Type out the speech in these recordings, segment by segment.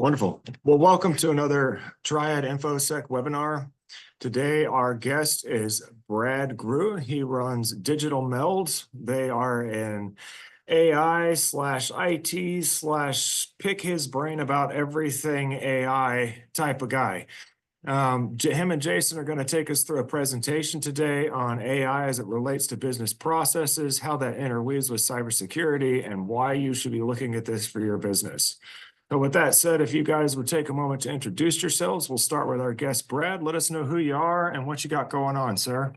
Wonderful. Well, welcome to another Triad InfoSec webinar. Today, our guest is Brad Grew. He runs Digital Meld. They are an AI/IT/pick his brain about everything AI type of guy. Him and Jason are going to take us through a presentation today on AI as it relates to business processes, how that interweaves with cybersecurity, and why you should be looking at this for your business. So with that said, if you guys would take a moment to introduce yourselves, we'll start with our guest, Brad. Let us know who you are and what you got going on, sir.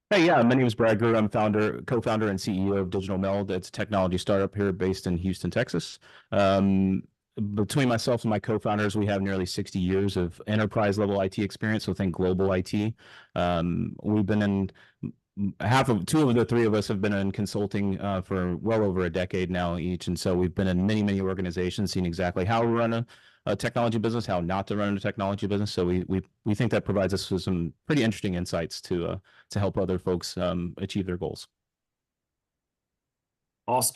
Hey, yeah, my name is Brad Grew. I'm co-founder and CEO of Digital Meld. It's a technology startup here based in Houston, Texas. Between myself and my co-founders, we have nearly 60 years of enterprise level IT experience, so think global IT. We've been in two of the three of us have been in consulting for well over a decade now each, and so we've been in many organizations, seeing exactly how to run a technology business, how not to run a technology business. So we think that provides us with some pretty interesting insights to help other folks achieve their goals. Awesome.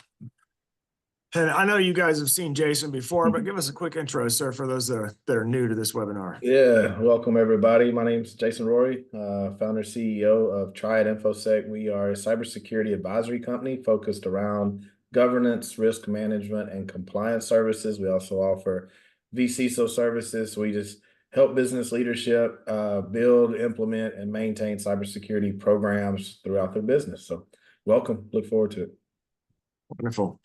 And I know you guys have seen Jason before, but give us a quick intro, sir, for those that are new to this webinar. Yeah, welcome everybody. My name is Jason Rory, founder CEO of Triad InfoSec. We are a cybersecurity advisory company focused around governance, risk management, and compliance services. We also offer vCISO services. We just help business leadership build, implement, and maintain cybersecurity programs throughout their business. So welcome. Look forward to it. Wonderful.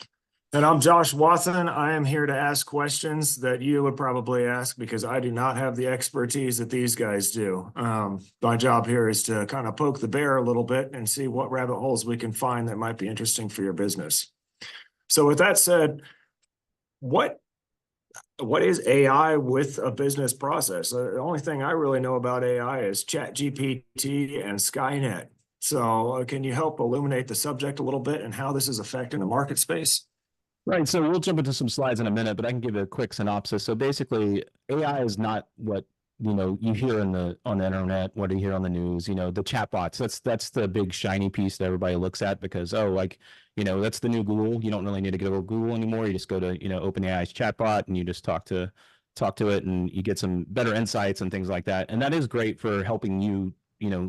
And I'm Josh Watson. I am here to ask questions that you would probably ask because I do not have the expertise that these guys do. My job here is to kind of poke the bear a little bit and see what rabbit holes we can find that might be interesting for your business. So with that said, what is AI with a business process? The only thing I really know about AI is ChatGPT and Skynet. So can you help illuminate the subject a little bit and how this is affecting the market space? Right, so we'll jump into some slides in a minute, but I can give a quick synopsis. So basically, AI is not what you hear on the internet, what you hear on the news. The chatbots. That's the big shiny piece that everybody looks at because that's the new Google. You don't really need to go to Google anymore. You just go to OpenAI's chatbot and you just talk to it, and you get some better insights and things like that. And that is great for helping you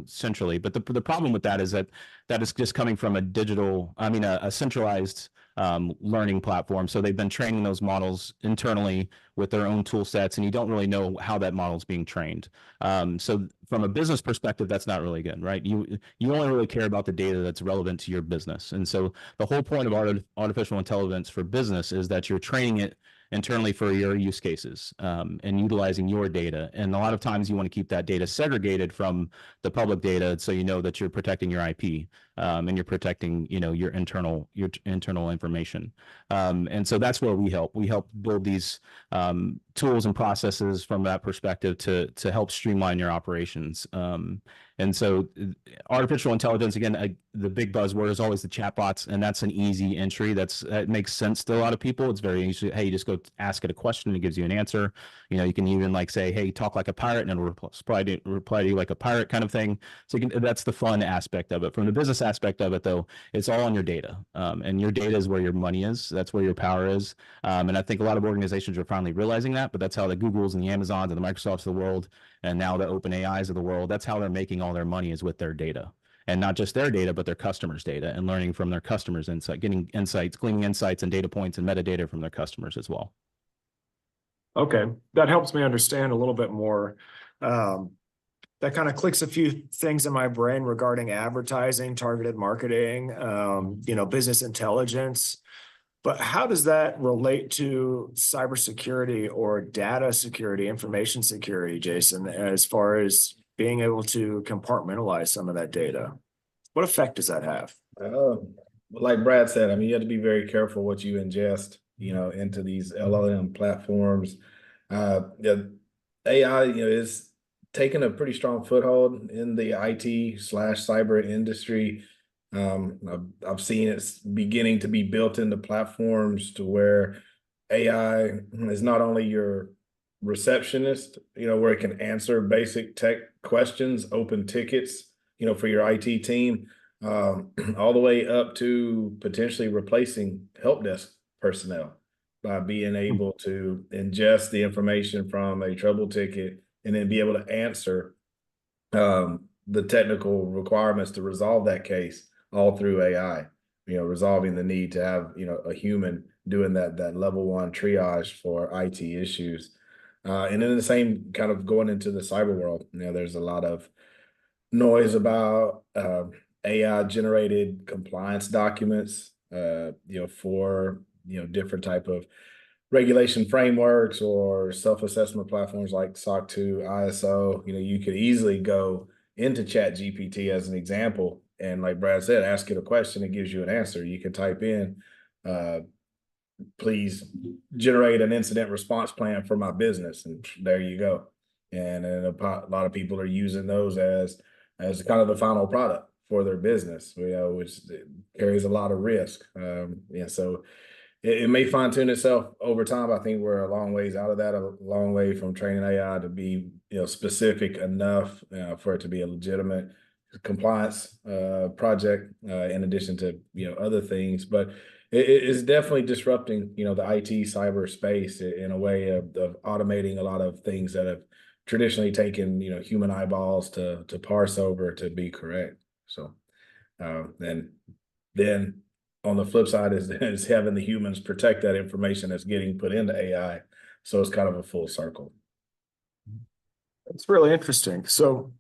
centrally. But the problem with that is that is just coming from a centralized learning platform. So they've been training those models internally with their own tool sets, and you don't really know how that model is being trained. So from a business perspective, that's not really good, right? You only really care about the data that's relevant to your business. And so the whole point of artificial intelligence for business is that you're training it internally for your use cases and utilizing your data. And a lot of times you want to keep that data segregated from the public data, so you know that you're protecting your IP and you're protecting your internal information. And so that's where we help. We help build these tools and processes from that perspective to help streamline your operations. And so artificial intelligence, again, the big buzzword is always the chatbots, and that's an easy entry. That makes sense to a lot of people. It's very easy. Hey, you just go ask it a question, and it gives you an answer. You can even say, hey, talk like a pirate, and it'll reply to you like a pirate kind of thing. So that's the fun aspect of it. From the business aspect of it, though, it's all on your data. And your data is where your money is. That's where your power is. And I think a lot of organizations are finally realizing that, but that's how the Googles and the Amazons and the Microsofts of the world, and now the OpenAIs of the world, that's how they're making all their money, is with their data. And not just their data, but their customers' data, and learning from their customers' insight, gleaning insights and data points and metadata from their customers as well. Okay, that helps me understand a little bit more. That kind of clicks a few things in my brain regarding advertising, targeted marketing, business intelligence. But how does that relate to cybersecurity or data security, information security, Jason, as far as being able to compartmentalize some of that data? What effect does that have? Like Brad said, you have to be very careful what you ingest, into these LLM platforms. AI, is taking a pretty strong foothold in the IT/cyber industry. I've seen it's beginning to be built into platforms to where AI is not only your receptionist, where it can answer basic tech questions, open tickets, for your IT team, all the way up to potentially replacing help desk personnel. by being able to ingest the information from a trouble ticket and then be able to answer the technical requirements to resolve that case all through AI, resolving the need to have, a human doing that level one triage for IT issues. And then the same kind of going into the cyber world, there's a lot of noise about AI generated compliance documents, for, different type of regulation frameworks or self-assessment platforms like SOC 2, ISO. You could easily go into Chat GPT as an example, and like Brad said, ask it a question, it gives you an answer. You can type in, please generate an incident response plan for my business, and there you go. And a lot of people are using those as kind of the final product for their business, which carries a lot of risk. And so it may fine tune itself over time. I think we're a long ways out of that, a long way from training AI to be, specific enough for it to be a legitimate compliance project, in addition to, other things. But it is definitely disrupting, the IT cyber space in a way of automating a lot of things that have traditionally taken, human eyeballs to parse over to be correct. So, and then on the flip side is having the humans protect that information that's getting put into AI. So it's kind of a full circle. It's really interesting. So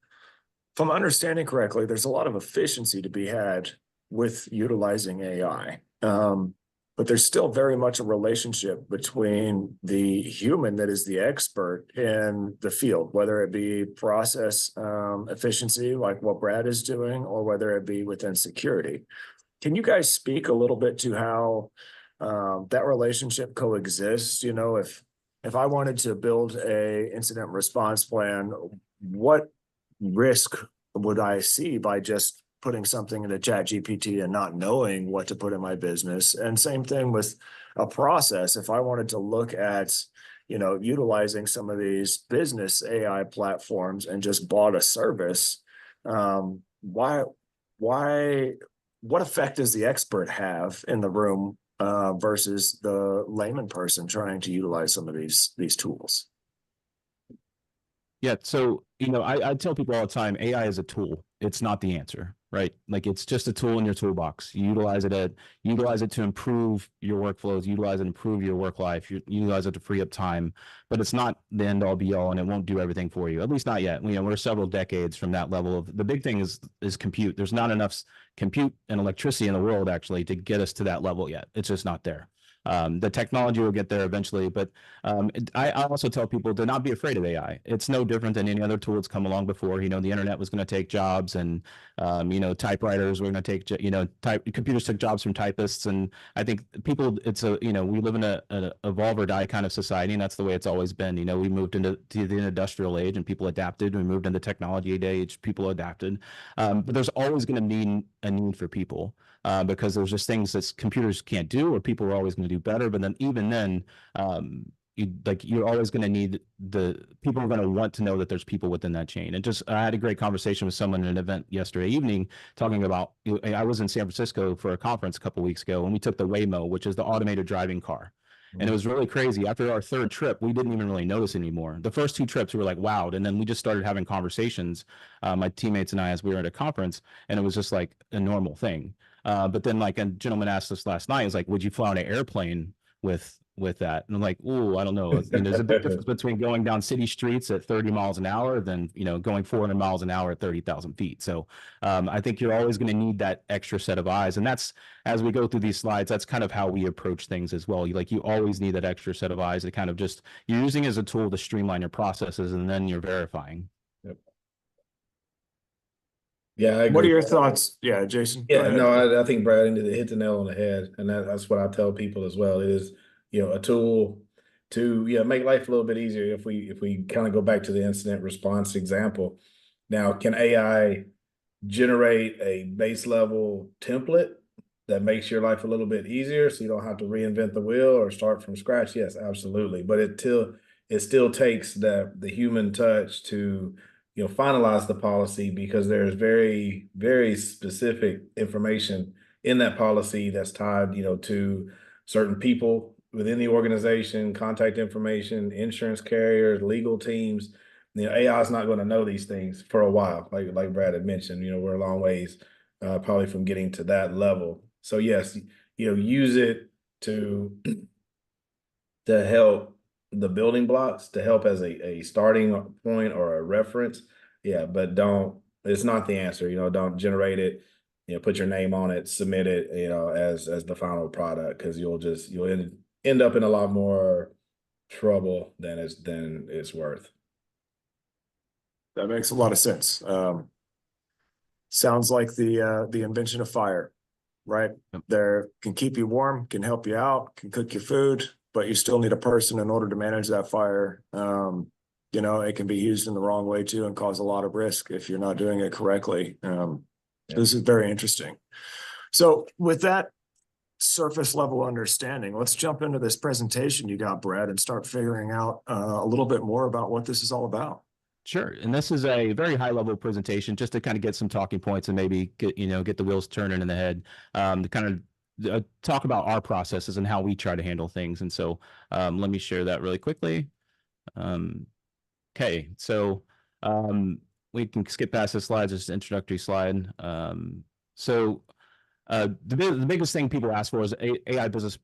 if I'm understanding correctly, there's a lot of efficiency to be had with utilizing AI. But there's still very much a relationship between the human that is the expert in the field, whether it be process efficiency, like what Brad is doing, or whether it be within security. Can you guys speak a little bit to how that relationship coexists? If I wanted to build a incident response plan, what risk would I see by just putting something into Chat GPT and not knowing what to put in my business? And same thing with a process. If I wanted to look at, utilizing some of these business AI platforms and just bought a service, what effect does the expert have in the room versus the layman person trying to utilize some of these tools? Yeah. So, I tell people all the time, AI is a tool. It's not the answer, right? Like it's just a tool in your toolbox. You utilize it to improve your workflows, utilize it to improve your work life, you utilize it to free up time, but it's not the end all be all, and it won't do everything for you, at least not yet. We're several decades from that level of, the big thing is compute. There's not enough compute and electricity in the world actually to get us to that level yet. It's just not there. The technology will get there eventually, but I also tell people to not be afraid of AI. It's no different than any other tool that's come along before. The internet was going to take jobs, and typewriters were going to take, computers took jobs from typists. And I think people, we live in an evolve or die kind of society, and that's the way it's always been. We moved into the industrial age, and people adapted. We moved into technology age, people adapted. But there's always going to be a need for people. Because there's just things that computers can't do, or people are always going to do better. But then even then, you're always going to need people are going to want to know that there's people within that chain. And I had a great conversation with someone at an event yesterday evening talking about, I was in San Francisco for a conference a couple of weeks ago, and we took the Waymo, which is the automated driving car. And it was really crazy. After our third trip, we didn't even really notice anymore. The first two trips, we were like, wowed. And then we just started having conversations, my teammates and I, as we were at a conference, and it was just like a normal thing. But then like a gentleman asked us last night, he's like, would you fly on an airplane with that? And I'm like, oh, I don't know. There's a big difference between going down city streets at 30 miles an hour than, going 400 miles an hour at 30,000 feet. So I think you're always going to need that extra set of eyes. And that's, as we go through these slides, that's kind of how we approach things as well. You always need that extra set of eyes to kind of just, you're using it as a tool to streamline your processes, and then you're verifying. Yep. Yeah, I agree. What are your thoughts? Yeah, Jason. Yeah, no, I think Brad hit the nail on the head, and that's what I tell people as well. It is, a tool to make life a little bit easier. If we kind of go back to the incident response example, now can AI generate a base level template that makes your life a little bit easier, so you don't have to reinvent the wheel or start from scratch? Yes, absolutely. But it still takes the human touch to finalize the policy, because there's very, very specific information in that policy that's tied, to certain people within the organization, contact information, insurance carriers, legal teams. AI is not going to know these things for a while. Like Brad had mentioned, we're a long ways probably from getting to that level. So yes, use it to help the building blocks, to help as a starting point or a reference. Yeah, but it's not the answer. Don't generate it, put your name on it, submit it, as the final product, because you'll end up in a lot more trouble than it's worth. That makes a lot of sense. Sounds like the invention of fire, right? Yep. There can keep you warm, can help you out, can cook your food, but you still need a person in order to manage that fire. It can be used in the wrong way too and cause a lot of risk if you're not doing it correctly. This is very interesting. So with that surface level understanding, let's jump into this presentation you got, Brad, and start figuring out a little bit more about what this is all about. Sure. And this is a very high level presentation just to kind of get some talking points and maybe get the wheels turning in the head, to kind of talk about our processes and how we try to handle things. And so let me share that really quickly. Okay, so we can skip past the slides, just an introductory slide. The biggest thing people ask for is AI business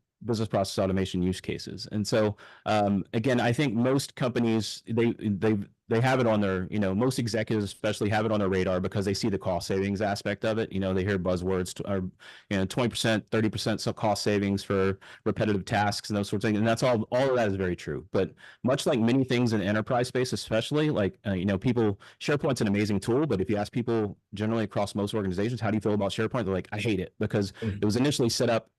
process automation use cases. And so again, I think most companies, they have it on their, most executives especially have it on their radar because they see the cost savings aspect of it. They hear buzzwords, 20%, 30% cost savings for repetitive tasks and those sorts of things. And that's all of that is very true. But much like many things in enterprise space, especially SharePoint's an amazing tool, but if you ask people generally across most organizations, how do you feel about SharePoint? They're like, I hate it because it was initially set up.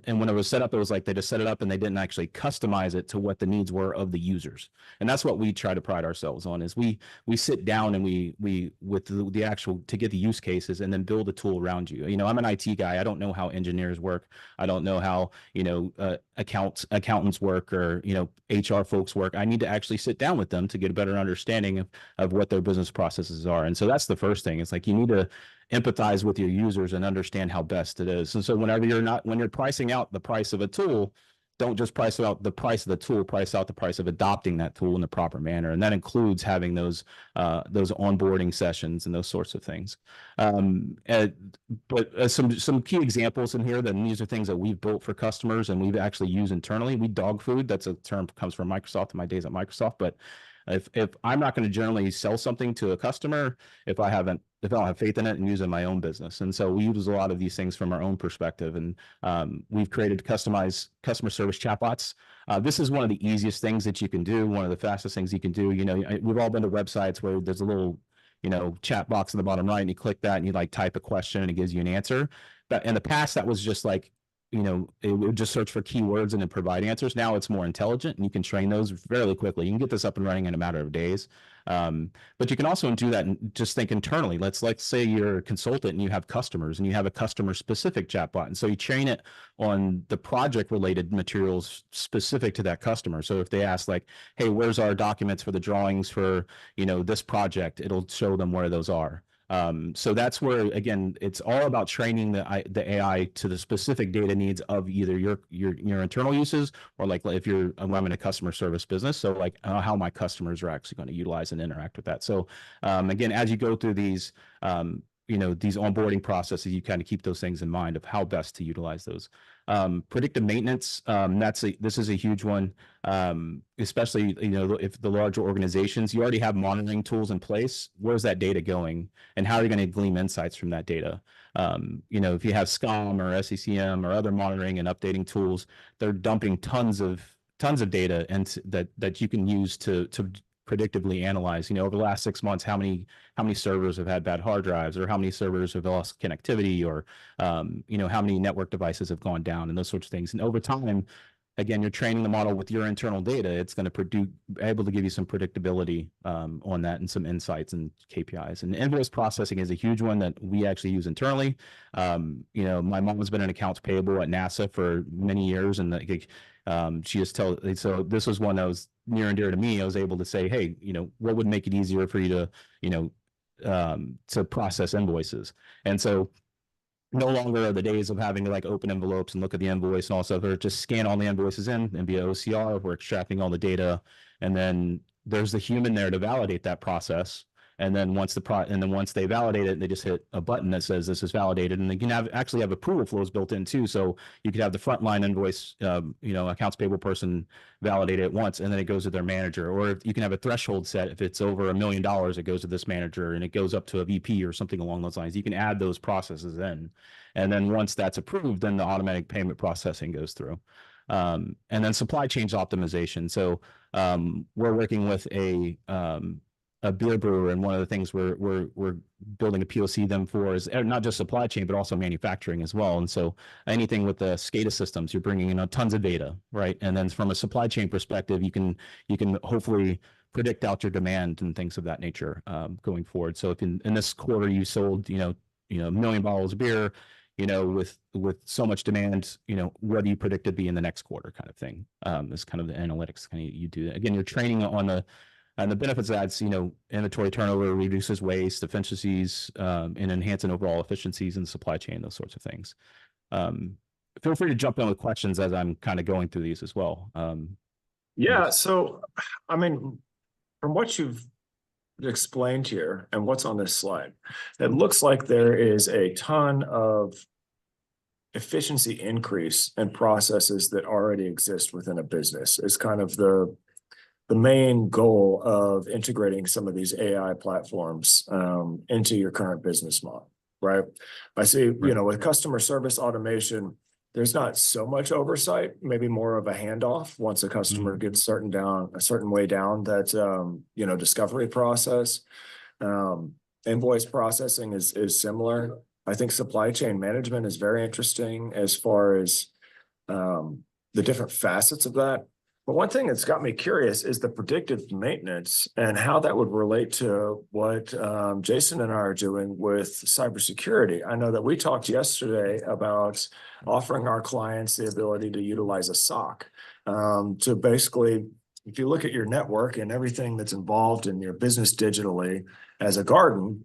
And when it was set up, it was like they just set it up and they didn't actually customize it to what the needs were of the users. And that's what we try to pride ourselves on is we sit down and we with the actual to get the use cases and then build a tool around you. I'm an IT guy. I don't know how engineers work. I don't know how, accountants work or, HR folks work. I need to actually sit down with them to get a better understanding of what their business processes are. And so that's the first thing. It's like you need to empathize with your users and understand how best it is. And so when you're pricing out the price of a tool, don't just price out the price of the tool, price out the price of adopting that tool in the proper manner. And that includes having those onboarding sessions and those sorts of things. But some key examples in here, then these are things that we've built for customers and we've actually used internally. We dog food, that's a term that comes from Microsoft in my days at Microsoft. But if I'm not going to generally sell something to a customer, if I don't have faith in it and use it in my own business. And so we use a lot of these things from our own perspective. And we've created customized customer service chatbots. This is one of the easiest things that you can do. One of the fastest things you can do. We've all been to websites where there's a little, chat box in the bottom right and you click that and you type a question and it gives you an answer. But in the past, that was just like, it would just search for keywords and then provide answers. Now it's more intelligent and you can train those fairly quickly. You can get this up and running in a matter of days. But you can also do that and just think internally. Let's say you're a consultant and you have customers and you have a customer specific chatbot. And so you train it on the project related materials specific to that customer. So if they ask hey, where's our documents for the drawings for, this project, it'll show them where those are. So that's where, again, it's all about training the AI to the specific data needs of either your internal uses or if I'm in a customer service business. So how my customers are actually going to utilize and interact with that. So again, as you go through these, these onboarding processes, you kind of keep those things in mind of how best to utilize those. Predictive maintenance, this is a huge one, especially, if the larger organizations, you already have monitoring tools in place, where's that data going and how are you going to glean insights from that data? If you have SCOM or SCCM or other monitoring and updating tools, they're dumping tons of data and that you can use to predictively analyze, over the last 6 months, how many servers have had bad hard drives or how many servers have lost connectivity or, how many network devices have gone down and those sorts of things. And over time, again, you're training the model with your internal data. It's going to able to give you some predictability on that and some insights and KPIs. And invoice processing is a huge one that we actually use internally. My mom has been in accounts payable at NASA for many years, and she just so this was one that was near and dear to me. I was able to say, hey, what would make it easier for you to, to process invoices? And so no longer are the days of having to like open envelopes and look at the invoice and all stuff, or just scan all the invoices in and via OCR. We're extracting all the data, and then there's the human there to validate that process. And then once once they validate it, they just hit a button that says this is validated, and they can actually have approval flows built in too. So you could have the frontline invoice, accounts payable person validate it once, and then it goes to their manager. Or you can have a threshold set. If it's over $1 million, it goes to this manager, and it goes up to a VP or something along those lines. You can add those processes in, and then once that's approved, then the automatic payment processing goes through. And then supply chain optimization. So we're working with a beer brewer, and one of the things we're building a POC them for is not just supply chain, but also manufacturing as well. And so anything with the SCADA systems, you're bringing in tons of data, right? And then from a supply chain perspective, you can hopefully predict out your demand and things of that nature going forward. So if in this quarter you sold, 1 million bottles of beer, with so much demand, what do you predict to be in the next quarter, kind of thing? Is kind of the analytics kind of you do that. Again, you're training on and the benefits of that's, inventory turnover reduces waste, efficiencies, and enhancing overall efficiencies in the supply chain, those sorts of things. Feel free to jump in with questions as I'm kind of going through these as well. Yeah. So, I mean, from what you've explained here and what's on this slide, it looks like there is a ton of efficiency increase in processes that already exist within a business. It's kind of the main goal of integrating some of these AI platforms into your current business model, right? I see, with customer service automation, there's not so much oversight, maybe more of a handoff once a customer gets a certain way down that, discovery process. Invoice processing is similar. I think supply chain management is very interesting as far as the different facets of that. But one thing that's got me curious is the predictive maintenance and how that would relate to what Jason and I are doing with cybersecurity. I know that we talked yesterday about offering our clients the ability to utilize a SOC to basically, if you look at your network and everything that's involved in your business digitally as a garden,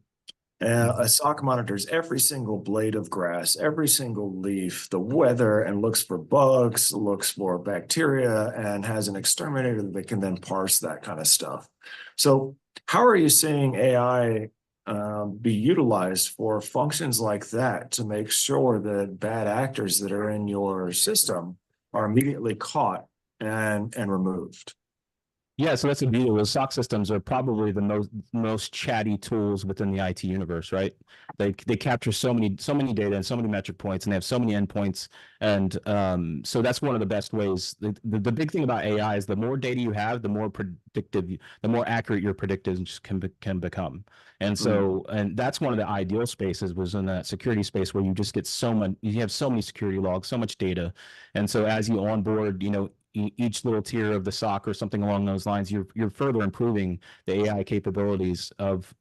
a SOC monitors every single blade of grass, every single leaf, the weather, and looks for bugs, looks for bacteria, and has an exterminator that can then parse that kind of stuff. So how are you seeing AI be utilized for functions like that to make sure that bad actors that are in your system are immediately caught and removed? Yeah, so that's the beauty. Those SOC systems are probably the most chatty tools within the IT universe, right? They capture so many data and so many metric points, and they have so many endpoints, and so that's one of the best ways. The big thing about AI is the more data you have, the more predictive, the more accurate your predictions can become. And so, and that's one of the ideal spaces was in that security space where you just get you have so many security logs, so much data, and so as you onboard, each little tier of the SOC or something along those lines, you're further improving the AI capabilities of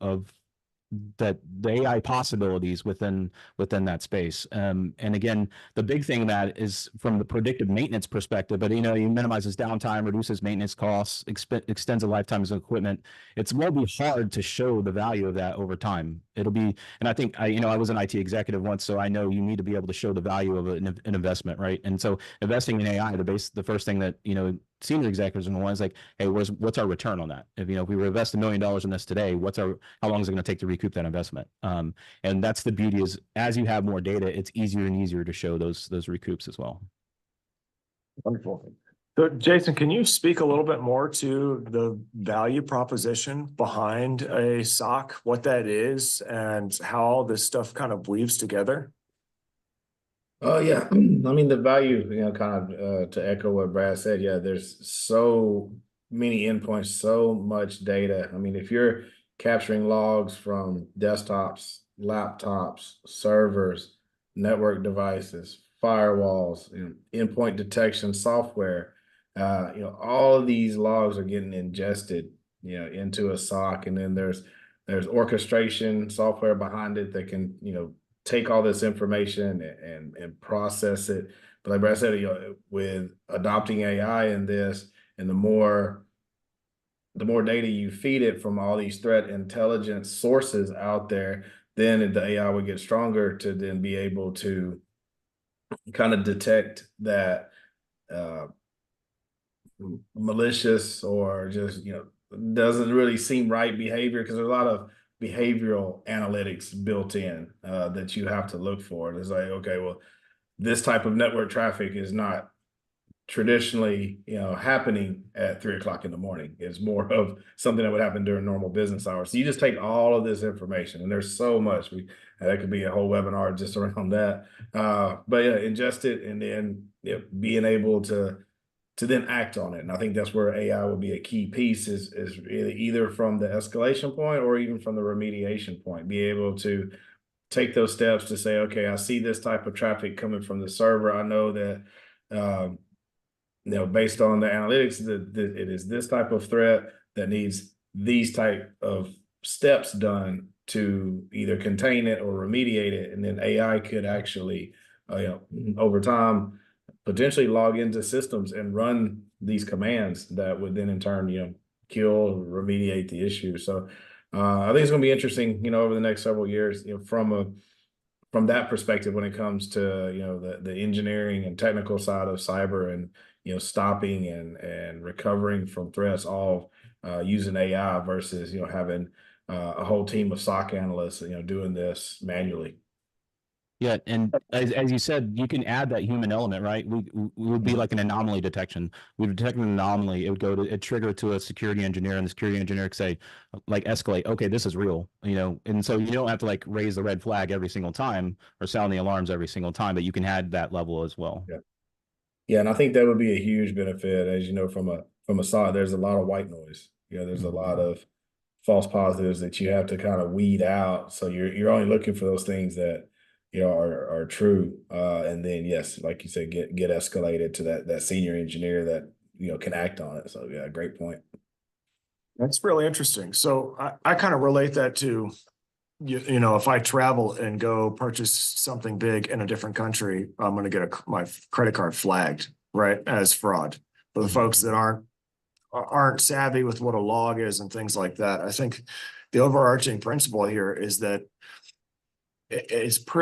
the AI possibilities within that space. And again, the big thing that is from the predictive maintenance perspective, but you minimizes downtime, reduces maintenance costs, extends the lifetimes of equipment. It will be hard to show the value of that over time. It'll be, and I think I was an IT executive once, so I know you need to be able to show the value of an investment, right? And so investing in AI, the first thing that senior executives are the ones like, hey, what's our return on that? If we invest $1 million in this today, how long is it going to take to recoup that investment? And that's the beauty is as you have more data, it's easier and easier to show those recoups as well. Wonderful. So Jason, can you speak a little bit more to the value proposition behind a SOC, what that is, and how all this stuff kind of weaves together? Oh yeah, I mean the value, kind of to echo what Brad said. Yeah, there's so many endpoints, so much data. I mean, if you're capturing logs from desktops, laptops, servers, network devices, firewalls, endpoint detection software, all of these logs are getting ingested, into a SOC, and then there's orchestration software behind it that can, take all this information and process it. But like Brad said, with adopting AI in this, and the more data you feed it from all these threat intelligence sources out there, then the AI would get stronger to then be able to kind of detect that malicious or just, doesn't really seem right behavior, because there's a lot of behavioral analytics built in that you have to look for. And it's like, okay, well, this type of network traffic is not traditionally, happening at 3 o'clock in the morning. It's more of something that would happen during normal business hours. So you just take all of this information, and there's so much. That could be a whole webinar just around that. But yeah, ingest it, and then being able to then act on it. And I think that's where AI will be a key piece, is really either from the escalation point or even from the remediation point, be able to take those steps to say, okay, I see this type of traffic coming from the server. I know that, based on the analytics, that it is this type of threat that needs these type of steps done to either contain it or remediate it. And then AI could actually, over time, potentially log into systems and run these commands that would then in turn, kill or remediate the issue. So I think it's going to be interesting, over the next several years, from that perspective, when it comes to, the engineering and technical side of cyber, and, stopping and recovering from threats, all using AI versus, having a whole team of SOC analysts, doing this manually. Yeah, and as you said, you can add that human element, right? We would be like an anomaly detection. We would detect an anomaly. It would go to it trigger to a security engineer, and the security engineer could say, like, escalate. Okay, this is real, and so you don't have to like raise the red flag every single time or sound the alarms every single time, but you can add that level as well. Yeah, and I think that would be a huge benefit. As you know, from a SOC, there's a lot of white noise. There's a lot of false positives that you have to kind of weed out. So you're only looking for those things that are true, and then yes, like you said, get escalated to that senior engineer that can act on it. So yeah, great point. That's really interesting. So I kind of relate that to, if I travel and go purchase something big in a different country, I'm going to get my credit card flagged, right, as fraud. For the folks that aren't savvy with what a log is and things like that, I think the overarching principle here is that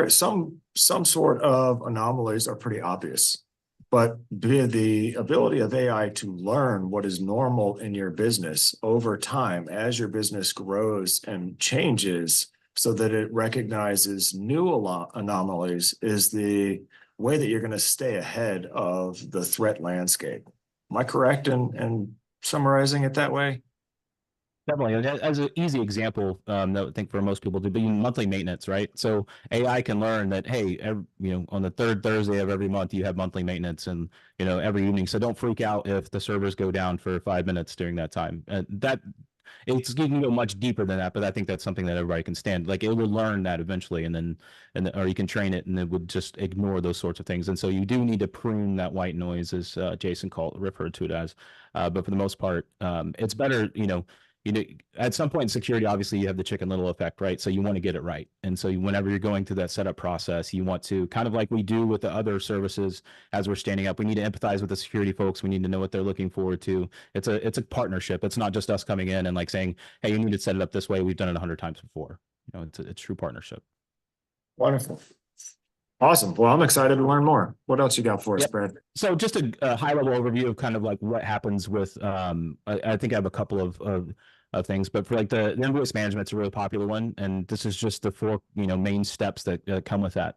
some sort of anomalies are pretty obvious, but the ability of AI to learn what is normal in your business over time as your business grows and changes, so that it recognizes new anomalies, is the way that you're going to stay ahead of the threat landscape. Am I correct in summarizing it that way? Definitely. As an easy example, that I think for most people to be monthly maintenance, right? So AI can learn that, hey, on the third Thursday of every month, you have monthly maintenance, and every evening. So don't freak out if the servers go down for 5 minutes during that time. And you can go much deeper than that, but I think that's something that everybody can stand. Like, it will learn that eventually, or you can train it, and it would just ignore those sorts of things. And so you do need to prune that white noise, as Jason referred to it as. But for the most part, it's better, at some point in security, obviously you have the chicken little effect, right? So you want to get it right. And so whenever you're going through that setup process, you want to, kind of like we do with the other services, as we're standing up, we need to empathize with the security folks. We need to know what they're looking forward to. It's a partnership. It's not just us coming in and like saying, hey, you need to set it up this way. We've done it 100 times before. It's true partnership. Wonderful. Awesome. Well, I'm excited to learn more. What else you got for us, Brad? So just a high level overview of kind of like what happens with, I think I have a couple of things, but for like the invoice management, it's a really popular one. And this is just the 4, main steps that come with that.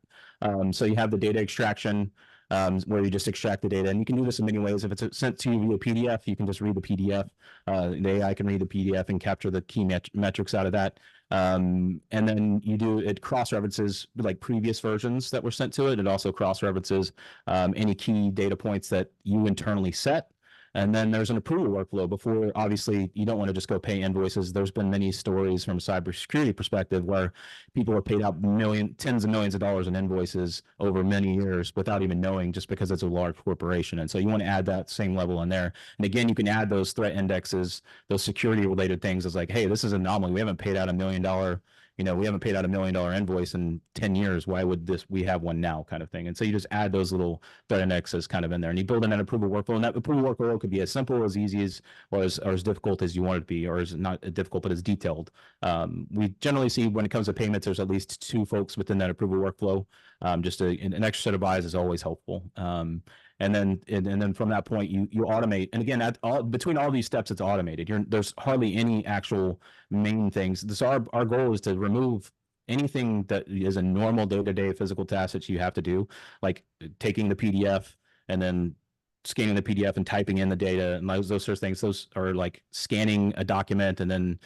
So you have the data extraction, where you just extract the data, and you can do this in many ways. If it's sent to you via PDF, you can just read the PDF. The AI can read the PDF and capture the key metrics out of that. And then it cross-references like previous versions that were sent to it. It also cross-references any key data points that you internally set. And then there's an approval workflow. Before, obviously, you don't want to just go pay invoices. There's been many stories from a cybersecurity perspective where people are paid out tens of millions of dollars in invoices over many years without even knowing, just because it's a large corporation. And so you want to add that same level in there. And again, you can add those threat indexes, those security related things as like, hey, this is an anomaly. We haven't paid out $1 million you know, we haven't paid out $1 million invoice in 10 years. Why would we have one now, kind of thing? And so you just add those little threat indexes kind of in there, and you build in an approval workflow. And that approval workflow could be as simple, as easy as, or as difficult as you want it to be, or as not difficult, but as detailed. We generally see when it comes to payments, there's at least 2 folks within that approval workflow. Just an extra set of eyes is always helpful. And then from that point, you automate. And again, between all these steps, it's automated. There's hardly any actual main things. So our goal is to remove anything that is a normal day-to-day physical task that you have to do, like taking the PDF and then scanning the PDF and typing in the data and those sorts of things. Those are like scanning a document and then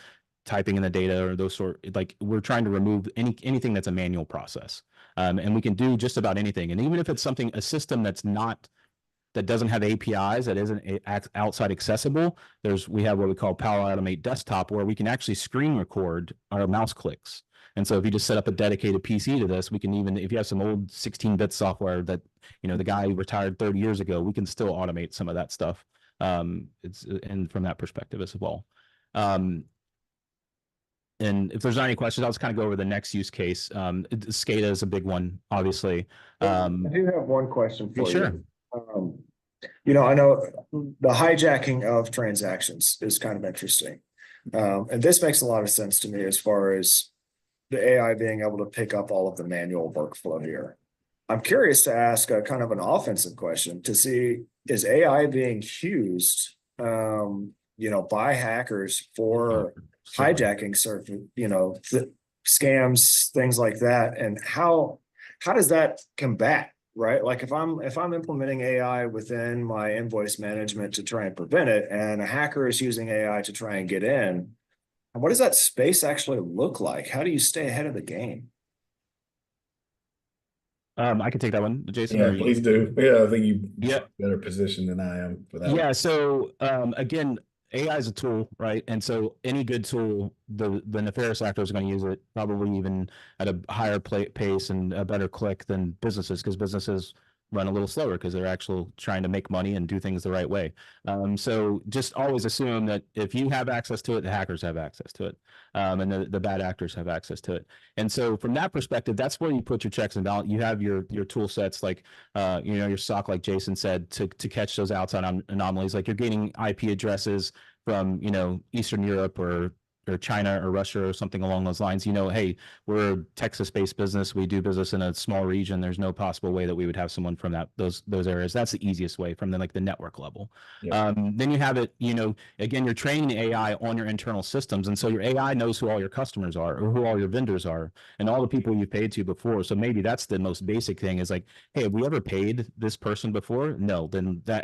typing in the data, or those like we're trying to remove anything that's a manual process. And we can do just about anything. And even if it's a system that doesn't have APIs, that isn't outside accessible, we have what we call Power Automate Desktop, where we can actually screen record our mouse clicks. And so if you just set up a dedicated PC to this, we can even, if you have some old 16-bit software that, you know, the guy retired 30 years ago, we can still automate some of that stuff. And from that perspective as well. And if there's not any questions, I'll just kind of go over the next use case. SCADA is a big one, obviously. I do have one question for Sure. you. You know, I know the hijacking of transactions is kind of interesting. And this makes a lot of sense to me as far as the AI being able to pick up all of the manual workflow here. I'm curious to ask a kind of an offensive question to see, is AI being used, you know, by hackers for hijacking certain, you know, scams, things like that? And how does that combat, right? Like if I'm implementing AI within my invoice management to try and prevent it, and a hacker is using AI to try and get in, what does that space actually look like? How do you stay ahead of the game? I can take that one, Jason. Yeah, please do. Yeah, I think Yeah. better position than I am for that. Yeah. So again, AI is a tool, right? And so any good tool, the nefarious actor is going to use it probably even at a higher pace and a better click than businesses, because businesses run a little slower because they're actually trying to make money and do things the right way. So just always assume that if you have access to it, the hackers have access to it, and the bad actors have access to it. And so from that perspective, that's where you put your checks and balance. You have your tool sets, like you know, your SOC, like Jason said, to catch those outside anomalies. Like you're getting IP addresses from, you know, Eastern Europe or China or Russia or something along those lines. You know, hey, we're a Texas-based business. We do business in a small region. There's no possible way that we would have someone from those areas. That's the easiest way, from the network level. Yeah. Then you have it, you know, again, you're training the AI on your internal systems. And so your AI knows who all your customers are, or who all your vendors are, and all the people you've paid to before. So maybe that's the most basic thing, is like, hey, have we ever paid this person before? No. Then that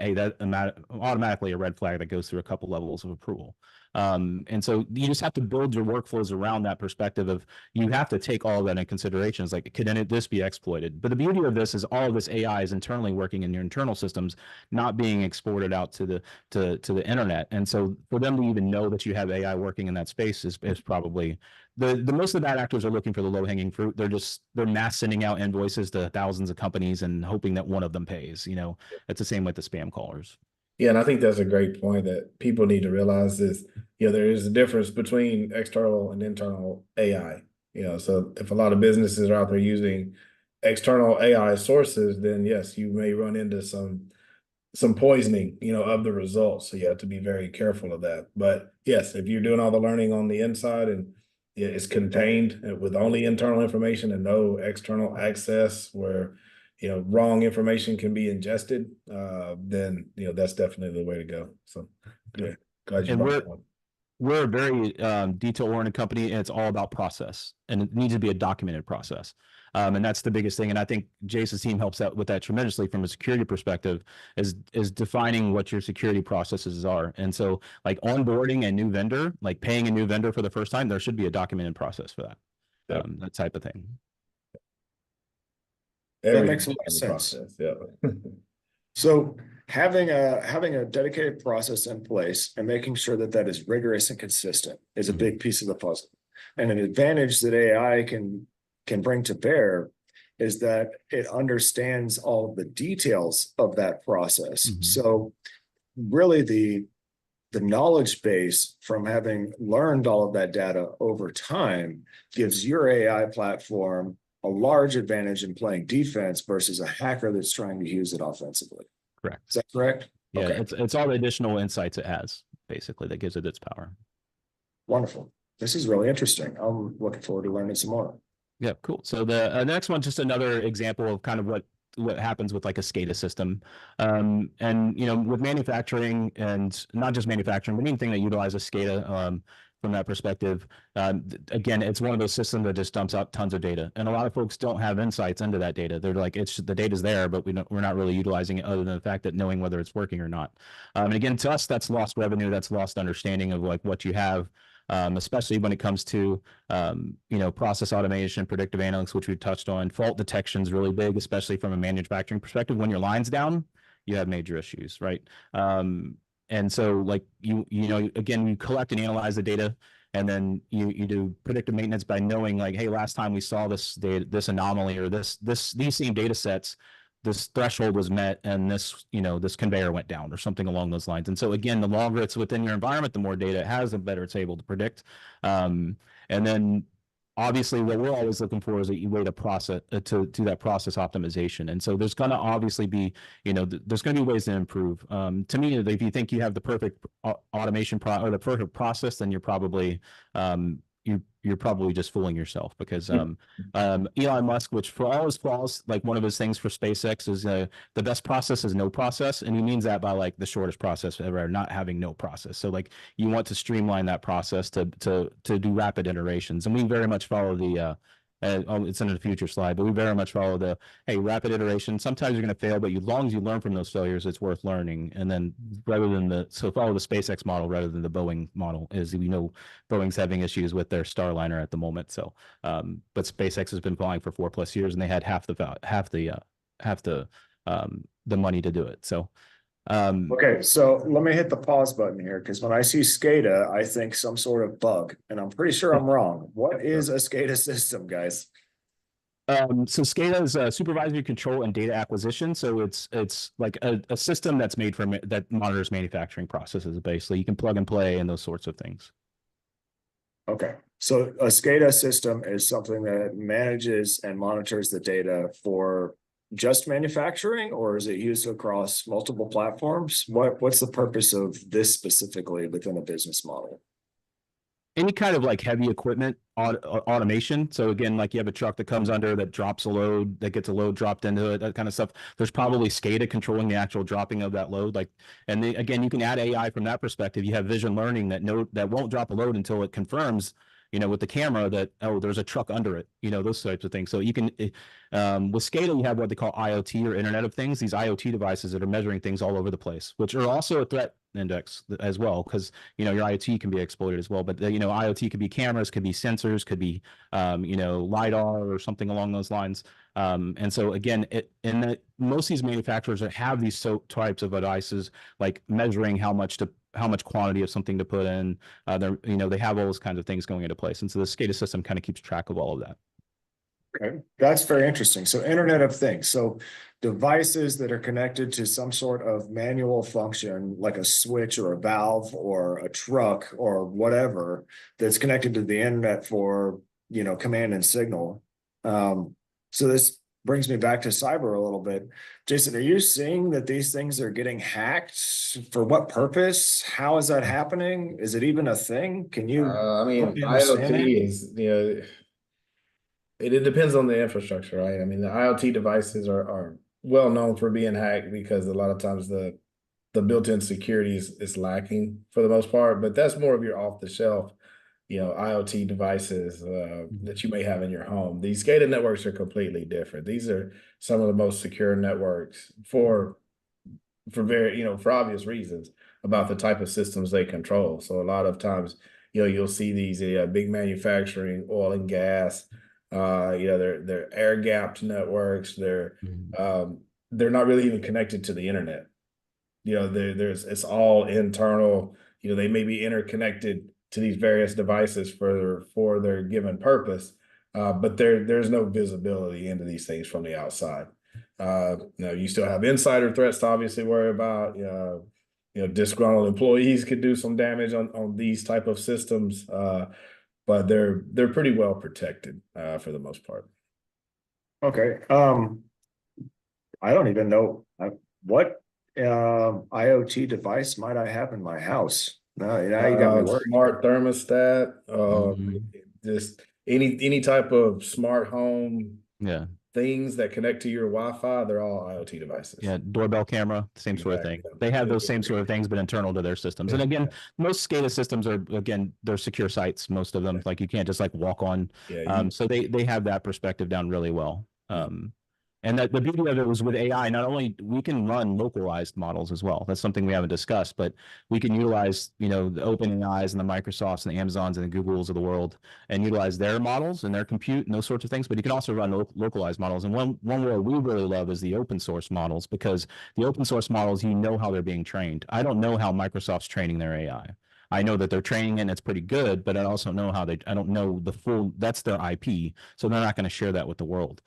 automatically a red flag that goes through a couple levels of approval. And so you just have to build your workflows around that perspective of, you have to take all of that into consideration. It's like, could this be exploited? But the beauty of this is all of this AI is internally working in your internal systems, not being exported out to the internet. And so for them to even know that you have AI working in that space is probably the most of the bad actors are looking for the low hanging fruit. They're mass sending out invoices to thousands of companies and hoping that one of them pays. You know, it's the same with the spam callers. Yeah, and I think that's a great point that people need to realize is, you know, there is a difference between external and internal AI. You know, so if a lot of businesses are out there using external AI sources, then yes, you may run into some poisoning, you know, of the results. So you have to be very careful of that. But yes, if you're doing all the learning on the inside and it's contained with only internal information and no external access where, you know, wrong information can be ingested, then, you know, that's definitely the way to go. So good. Glad you brought that up. We're a very detail-oriented company, and it's all about process, and it needs to be a documented process. And that's the biggest thing. And I think Jason's team helps out with that tremendously from a security perspective, is defining what your security processes are. And so like onboarding a new vendor, like paying a new vendor for the first time, there should be a documented process for that, that type of thing. That makes a lot of sense. Yeah. So having a dedicated process in place and making sure that that is rigorous and consistent is a big piece of the puzzle. And an advantage that AI can bring to bear is that it understands all of the details of that process. So really the the knowledge base from having learned all of that data over time gives your AI platform a large advantage in playing defense versus a hacker that's trying to use it offensively. Correct. Is that correct? Yeah, Okay. it's all the additional insights it has, basically, that gives it its power. Wonderful. This is really interesting. I'm looking forward to learning some more. Yeah, cool. So the next one, just another example of kind of what happens with like a SCADA system. And, you know, with manufacturing, and not just manufacturing, but anything that utilizes SCADA, from that perspective, again, it's one of those systems that just dumps out tons of data. And a lot of folks don't have insights into that data. They're like, the data's there, but we're not really utilizing it other than the fact that knowing whether it's working or not. And again, to us, that's lost revenue, that's lost understanding of like what you have. Especially when it comes to you know, process automation, predictive analytics, which we touched on. Fault detection is really big, especially from a manufacturing perspective. When your line's down, you have major issues, right? And so like you know, again, you collect and analyze the data, and then you do predictive maintenance by knowing like, hey, last time we saw this data, this anomaly, or these same data sets, this threshold was met, and this, you know, this conveyor went down or something along those lines. And so again, the longer it's within your environment, the more data it has, the better it's able to predict. And then obviously what we're always looking for is a way to process to that process optimization. And so there's going to obviously be, you know, there's going to be ways to improve. To me, if you think you have the perfect automation or the perfect process, then you're probably you're probably just fooling yourself, because Elon Musk, which for all his flaws, like one of his things for SpaceX is the best process is no process. And he means that by like the shortest process ever, not having no process. So like you want to streamline that process to do rapid iterations. And we very much follow the it's in the future slide, but we very much follow the, hey, rapid iteration. Sometimes you're going to fail, but as long as you learn from those failures, it's worth learning. And then rather than so follow the SpaceX model rather than the Boeing model, is, we know Boeing's having issues with their Starliner at the moment. So, but SpaceX has been flying for 4+ years, and they had half the money to do it. So, Okay, so let me hit the pause button here, because when I see SCADA, I think some sort of bug, and I'm pretty sure I'm wrong. What is a SCADA system, guys? So SCADA is a supervisory control and data acquisition. So it's like a system that's made for that monitors manufacturing processes. Basically, you can plug and play and those sorts of things. Okay, so a SCADA system is something that manages and monitors the data for just manufacturing, or is it used across multiple platforms? What's the purpose of this specifically within a business model? Any kind of like heavy equipment automation. So again, like you have a truck that comes under that drops a load, that gets a load dropped into it, that kind of stuff. There's probably SCADA controlling the actual dropping of that load. Like, and again, you can add AI from that perspective. You have vision learning that won't drop a load until it confirms, you know, with the camera that, oh, there's a truck under it, you know, those types of things. So you can, with SCADA, you have what they call IoT, or Internet of Things, these IoT devices that are measuring things all over the place, which are also a threat index as well, because, you know, your IoT can be exploited as well. But, you know, IoT could be cameras, could be sensors, could be, you know, LiDAR or something along those lines. And so again, most of these manufacturers that have these types of devices, like measuring how much quantity of something to put in, you know, they have all those kinds of things going into place. And so the SCADA system kind of keeps track of all of that. Okay, that's very interesting. So Internet of Things. So devices that are connected to some sort of manual function, like a switch or a valve or a truck or whatever, that's connected to the internet for, you know, command and signal. So this brings me back to cyber a little bit. Jason, are you seeing that these things are getting hacked? For what purpose? How is that happening? Is it even a thing? Can you I mean, help me understand that? IoT is, you know, it depends on the infrastructure, right? I mean, the IoT devices are well known for being hacked because a lot of times the built-in security is lacking for the most part, but that's more of your off-the-shelf, you know, IoT devices that you may have in your home. These SCADA networks are completely different. These are some of the most secure networks for very, you know, for obvious reasons about the type of systems they control. So a lot of times, you know, you'll see these big manufacturing, oil and gas, you know, they're air gapped networks. They're not really even connected to the internet. You know, it's all internal. You know, they may be interconnected to these various devices for their given purpose, but there's no visibility into these things from the outside. You know, you still have insider threats to obviously worry about. disgruntled employees could do some damage on these type of systems. But they're pretty well protected for the most part. Okay. I don't even know what IoT device might I have in my house. Now you got me worried. Smart thermostat, Mhm. just any type of smart home Yeah. things that connect to your Wi-Fi, they're all IoT devices. Yeah, doorbell camera, same sort of thing. Exactly. They have those same sort of things, but internal to their systems. And again, most SCADA systems are, again, they're secure sites, most of them. Like you can't just like walk on. Yeah, So they have that perspective down really well. And that the beauty of it was with AI, not only we can run localized models as well. That's something we haven't discussed, but we can utilize, the OpenAIs and the Microsofts and the Amazons and the Googles of the world and utilize their models and their compute and those sorts of things. But you can also run localized models. And one word we really love is the open source models, because the open source models, how they're being trained. I don't know how Microsoft's training their AI. I know that they're training it and it's pretty good, but I also know I don't know the full, that's their IP. So they're not going to share that with the world.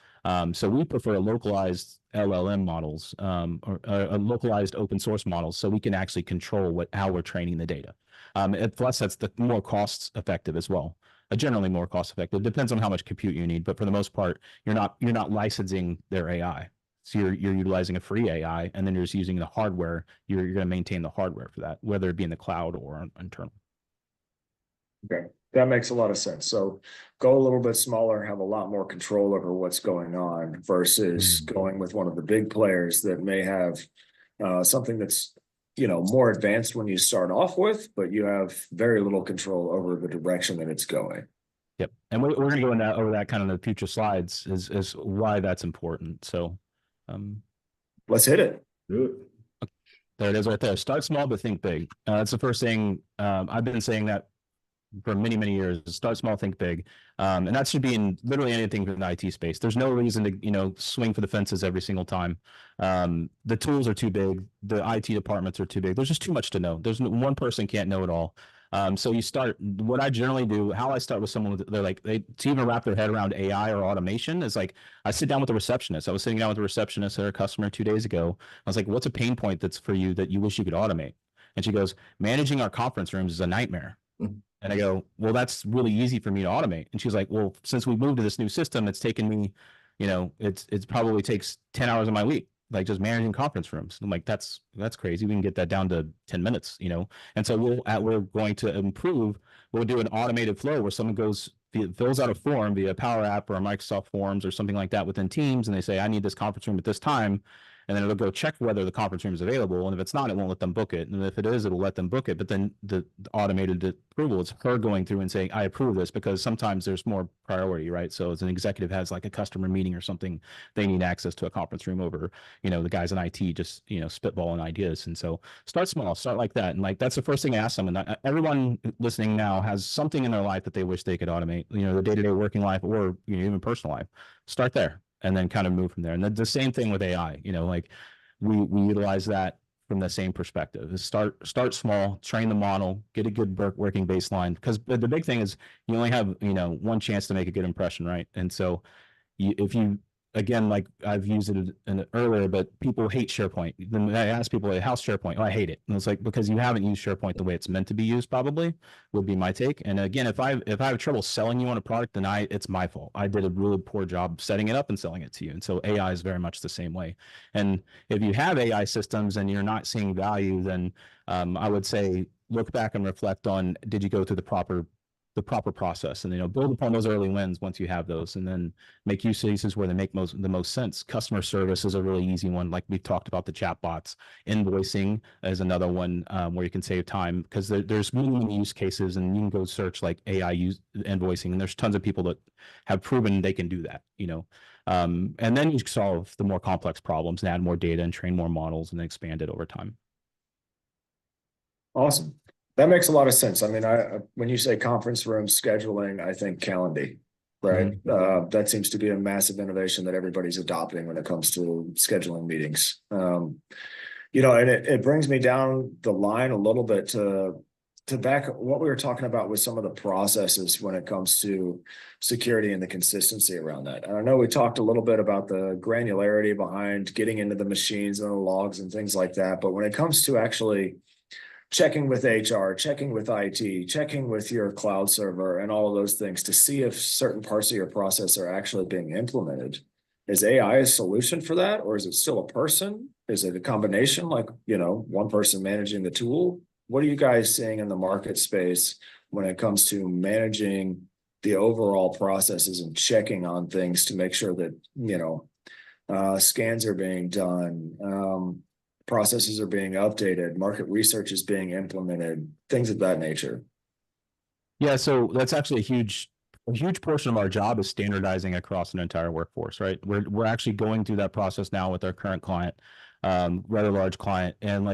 So we prefer localized LLM models or localized open source models, so we can actually control how we're training the data. Plus, that's the more cost effective as well. Generally more cost effective. Depends on how much compute you need, but for the most part, you're not licensing their AI. So you're utilizing a free AI, and then you're just using the hardware. You're going to maintain the hardware for that, whether it be in the cloud or internal. Okay, that makes a lot of sense. So go a little bit smaller, have a lot more control over what's going on versus going with one of the big players that may have something that's more advanced when you start off with, but you have very little control over the direction that it's going. Yep, and we're going to go over that kind of in the future slides is why that's important. So let's hit it. do it. There it is right there. Start small, but think big. That's the first thing. I've been saying that for many, many years. Start small, think big. And that should be in literally anything in the IT space. There's no reason to, swing for the fences every single time. The tools are too big. The IT departments are too big. There's just too much to know. One person can't know it all. So you start, what I generally do, how I start with someone, to even wrap their head around AI or automation is like, I sit down with the receptionist. I was sitting down with the receptionist at our customer 2 days ago. I was like, what's a pain point that's for you that you wish you could automate? And she goes, managing our conference rooms is a nightmare. And I go, well, that's really easy for me to automate. And she's like, well, since we moved to this new system, it's taken me, it's probably takes 10 hours of my week, like just managing conference rooms. I'm like, that's crazy. We can get that down to 10 minutes, And so we're going to improve. We'll do an automated flow where someone fills out a form via Power App or Microsoft Forms or something like that within Teams. And they say, I need this conference room at this time. And then it'll go check whether the conference room is available. And if it's not, it won't let them book it. And if it is, it'll let them book it. But then the automated approval, it's her going through and saying, I approve this, because sometimes there's more priority, right? So as an executive has like a customer meeting or something, they need access to a conference room over, the guys in IT just, spitballing ideas. And so start small, start like that. And like, that's the first thing I ask them. And everyone listening now has something in their life that they wish they could automate, the day-to-day working life or, even personal life. Start there. And then kind of move from there. And the same thing with AI, like we utilize that from the same perspective. Is start small, train the model, get a good working baseline. Because the big thing is you only have, one chance to make a good impression, right? And so if you, again, like I've used it earlier, but people hate SharePoint. Then I ask people, how's SharePoint? Oh, I hate it. And it's like, because you haven't used SharePoint the way it's meant to be used, probably would be my take. And again, if I have trouble selling you on a product, then it's my fault. I did a really poor job setting it up and selling it to you. And so AI is very much the same way. And if you have AI systems and you're not seeing value, then I would say, look back and reflect on, did you go through the proper process, and build upon those early wins once you have those, and then make use cases where they make the most sense. Customer service is a really easy one, like we've talked about the chat bots. Invoicing is another one where you can save time, because there's many use cases, and you can go search like AI invoicing, and there's tons of people that have proven they can do that. And then you solve the more complex problems and add more data and train more models and expand it over time. Awesome. That makes a lot of sense. I mean, when you say conference room scheduling, I think Calendly, right? That seems to be a massive innovation that everybody's adopting when it comes to scheduling meetings. And it brings me down the line a little bit to back what we were talking about with some of the processes when it comes to security and the consistency around that. And I know we talked a little bit about the granularity behind getting into the machines and the logs and things like that, but when it comes to actually checking with HR, checking with IT, checking with your cloud server and all of those things to see if certain parts of your process are actually being implemented. Is AI a solution for that, or is it still a person? Is it a combination, like, one person managing the tool? What are you guys seeing in the market space when it comes to managing the overall processes and checking on things to make sure that, scans are being done, processes are being updated, market research is being implemented, things of that nature? Yeah, so that's actually a huge portion of our job is standardizing across an entire workforce, right? We're actually going through that process now with our current client, rather large client, and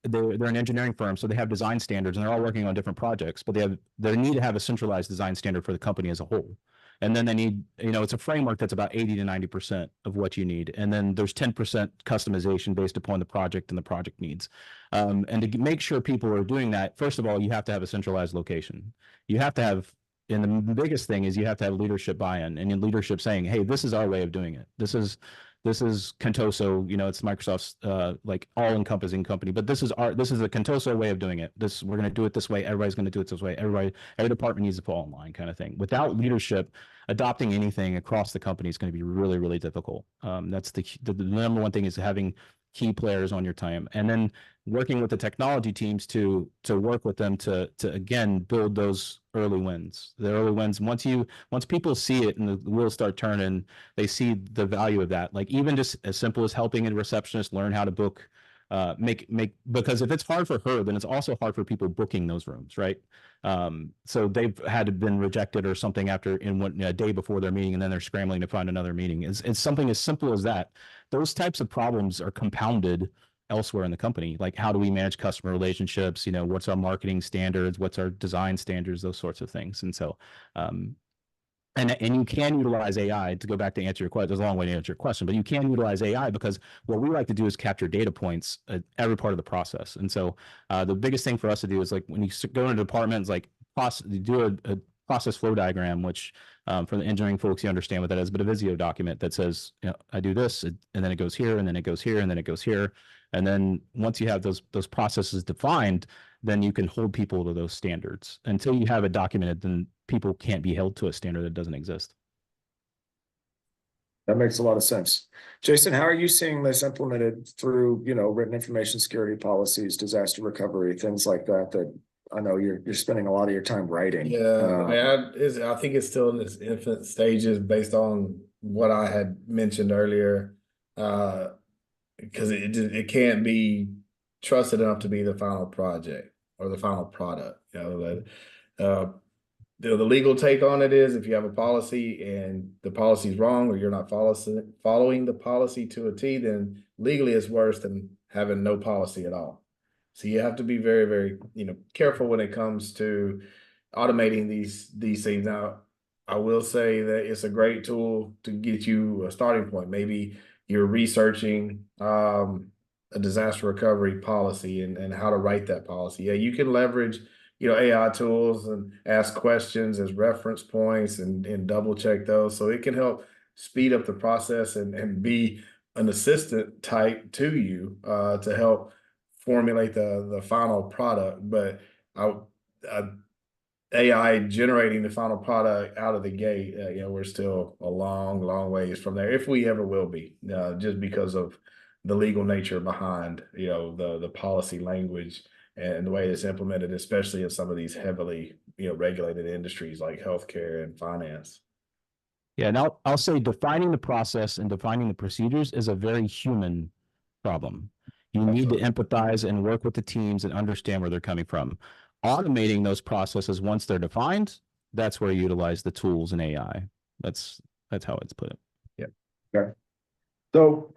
they're an engineering firm, so they have design standards, and they're all working on different projects, but they need to have a centralized design standard for the company as a whole. And then they need, it's a framework that's about 80 to 90% of what you need. And then there's 10% customization based upon the project and the project needs. And to make sure people are doing that, first of all, you have to have a centralized location. You have to have, and the biggest thing is you have to have leadership buy-in, and in leadership saying, hey, this is our way of doing it. This is Contoso, it's Microsoft's all-encompassing company, but this is a Contoso way of doing it. We're going to do it this way. Everybody's going to do it this way. Every department needs to fall in line, kind of thing. Without leadership, adopting anything across the company is going to be really, really difficult. That's the number one thing, is having key players on your team, and then working with the technology teams to work with them to again build those early wins. The early wins, once people see it and the wheels start turning, they see the value of that. Like even just as simple as helping a receptionist learn how to book, because if it's hard for her, then it's also hard for people booking those rooms, right? So they've had been rejected or something a day before their meeting, and then they're scrambling to find another meeting. It's something as simple as that. Those types of problems are compounded elsewhere in the company. Like, how do we manage customer relationships? What's our marketing standards? What's our design standards? Those sorts of things. And so, and you can utilize AI to go back to answer your question. There's a long way to answer your question, but you can utilize AI, because what we like to do is capture data points at every part of the process. And so the biggest thing for us to do is, like, when you go into departments, like do a process flow diagram, which for the engineering folks, you understand what that is, but a Visio document that says, I do this, and then it goes here, and then it goes here, and then it goes here. And then once you have those processes defined, then you can hold people to those standards. Until you have it documented, then people can't be held to a standard that doesn't exist. That makes a lot of sense. Jason, how are you seeing this implemented through, written information security policies, disaster recovery, things like that I know you're spending a lot of your time writing? Yeah, I think it's still in its infant stages based on what I had mentioned earlier, because it can't be trusted enough to be the final project or the final product. The legal take on it is, if you have a policy and the policy is wrong, or you're not following the policy to a T, then legally it's worse than having no policy at all. So you have to be very, very, careful when it comes to automating these things. Now, I will say that it's a great tool to get you a starting point. Maybe you're researching a disaster recovery policy and how to write that policy. Yeah, you can leverage AI tools and ask questions as reference points and double check those. So it can help speed up the process and be an assistant type to you to help formulate the final product. But AI generating the final product out of the gate, we're still a long, long ways from there, if we ever will be, just because of the legal nature behind, the policy language and the way it's implemented, especially in some of these heavily, regulated industries like healthcare and finance. Yeah, now I'll say defining the process and defining the procedures is a very human problem. You need to empathize and work with the teams and understand where they're coming from. Automating those processes once they're defined, that's where you utilize the tools and AI. That's how it's put it. Yeah. Okay. So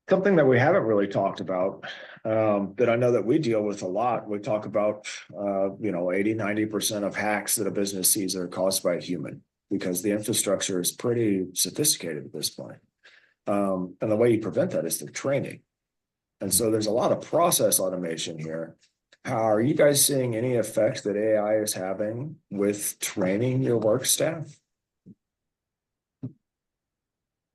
something that we haven't really talked about, that I know that we deal with a lot, we talk about, 80-90% of hacks that a business sees are caused by a human, because the infrastructure is pretty sophisticated at this point. And the way you prevent that is through training. And so there's a lot of process automation here. How are you guys seeing any effect that AI is having with training your work staff?